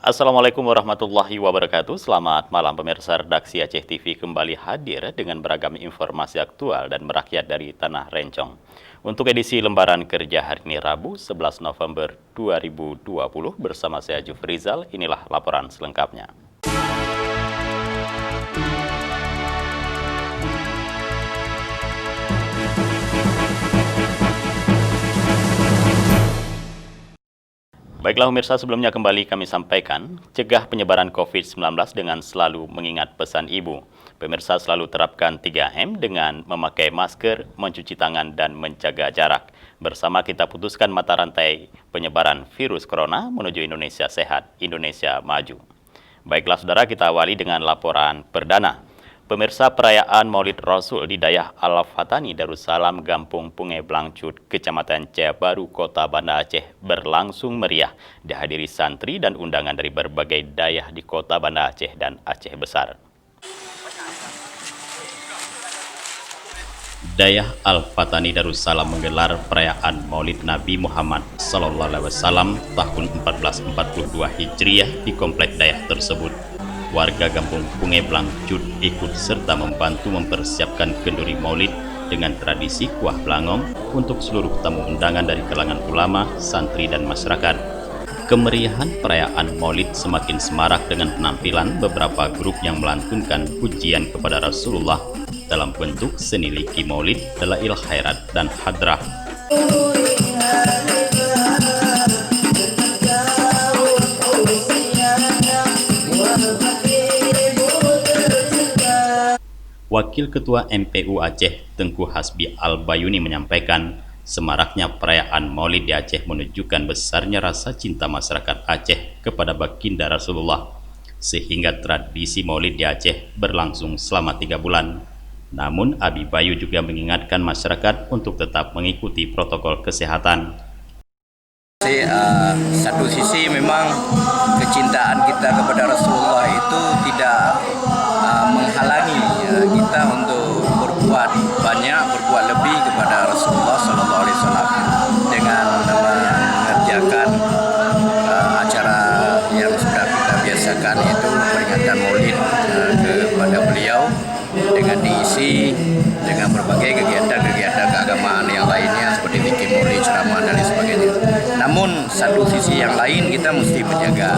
Assalamualaikum warahmatullahi wabarakatuh. Selamat malam pemirsa, redaksi Aceh TV kembali hadir dengan beragam informasi aktual dan merakyat dari Tanah Rencong. Untuk edisi lembaran kerja hari ini Rabu 11 November 2020 bersama saya Jufrizal, inilah laporan selengkapnya. Baiklah pemirsa, sebelumnya kembali kami sampaikan, cegah penyebaran COVID-19 dengan selalu mengingat pesan ibu. Pemirsa selalu terapkan 3M dengan memakai masker, mencuci tangan, dan menjaga jarak. Bersama kita putuskan mata rantai penyebaran virus corona menuju Indonesia sehat, Indonesia maju. Baiklah saudara, kita awali dengan laporan perdana. Pemirsa, perayaan Maulid Rasul di Dayah Al-Fatani Darussalam Gampung Pungai Blangcut, Kecamatan Jaya Baru, Kota Banda Aceh berlangsung meriah, dihadiri santri dan undangan dari berbagai dayah di Kota Banda Aceh dan Aceh Besar. Dayah Al-Fatani Darussalam menggelar perayaan Maulid Nabi Muhammad SAW tahun 1442 Hijriah di komplek dayah tersebut. Warga Kampung Pungai Blangcut ikut serta membantu mempersiapkan kenduri maulid dengan tradisi kuah belangong untuk seluruh tamu undangan dari kalangan ulama, santri, dan masyarakat. Kemeriahan perayaan maulid semakin semarak dengan penampilan beberapa grup yang melantunkan pujian kepada Rasulullah dalam bentuk seni liki maulid, dalail khairat, dan hadrah. Wakil Ketua MPU Aceh Tengku Hasbi Al-Bayuni menyampaikan, semaraknya perayaan Maulid di Aceh menunjukkan besarnya rasa cinta masyarakat Aceh kepada baginda Rasulullah, sehingga tradisi Maulid di Aceh berlangsung selama 3 bulan. Namun, Abi Bayu juga mengingatkan masyarakat untuk tetap mengikuti protokol kesehatan. Satu sisi memang kecintaan kita kepada Rasulullah itu tidak menghalangi kita untuk berbuat banyak, berbuat lebih kepada Rasulullah SAW dengan mengerjakan acara yang sudah kita biasakan, yaitu peringatan Maulid kepada beliau dengan diisi dengan berbagai kegiatan-kegiatan keagamaan yang lainnya seperti zikir maulid, ceramah, dan lain sebagainya. Namun satu sisi yang lain kita mesti menjaga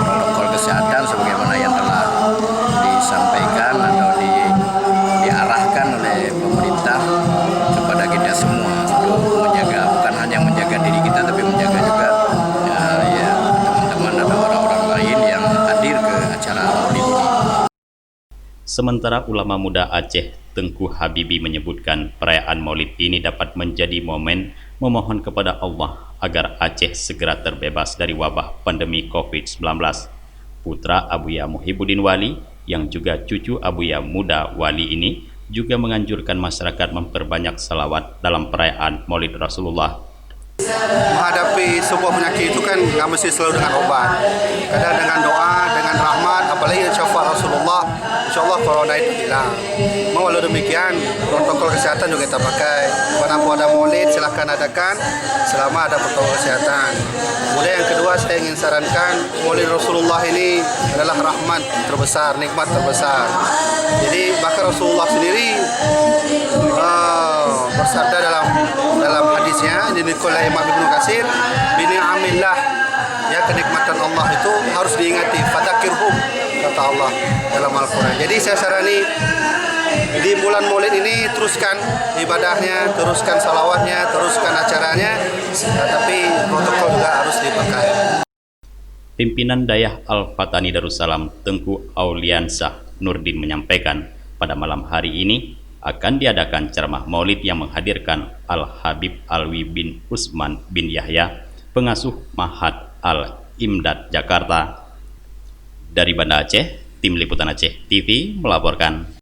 protokol kesehatan sebagaimana yang telah disampaikan atau diarahkan oleh pemerintah kepada kita semua untuk menjaga, bukan hanya menjaga diri kita tapi menjaga juga teman-teman atau orang-orang lain yang hadir ke acara maulid ini. Sementara ulama muda Aceh Tengku Habibi menyebutkan perayaan Maulid ini dapat menjadi momen memohon kepada Allah agar Aceh segera terbebas dari wabah pandemi COVID-19. Putra Abuya Muhibbuddin Wali yang juga cucu Abuya Muda Wali ini juga menganjurkan masyarakat memperbanyak salawat dalam perayaan Maulid Rasulullah. Menghadapi sebuah penyakit itu kan nggak mesti selalu dengan obat, kadang dengan doa, dengan rahmat, apalagi syafaat Rasulullah, insya Allah corona itu hilang. Walau demikian protokol kesehatan juga kita pakai. Manapun ada maulid silahkan adakan selama ada protokol kesehatan. Kemudian yang kedua, saya ingin sarankan, maulid Rasulullah ini adalah rahmat terbesar, nikmat terbesar. Jadi bahkan Rasulullah sendiri bersabda dalam hadisnya dinukil oleh Imam Ibnu Katsir, bini'amillah, ya, kenikmatan Allah itu harus diingati, fadzakirhum, kata Allah dalam Al-Quran. Jadi saya sarani di bulan Maulid ini teruskan ibadahnya, teruskan salawatnya, teruskan acaranya, tapi protokol juga harus dipakai. Pimpinan Dayah Al-Fatani Darussalam Tengku Auliansah Nurdin menyampaikan, pada malam hari ini akan diadakan ceramah maulid yang menghadirkan Al-Habib Alwi bin Usman bin Yahya, pengasuh Mahat Al-Imdad Jakarta. Dari Banda Aceh, Tim Liputan Aceh TV melaporkan.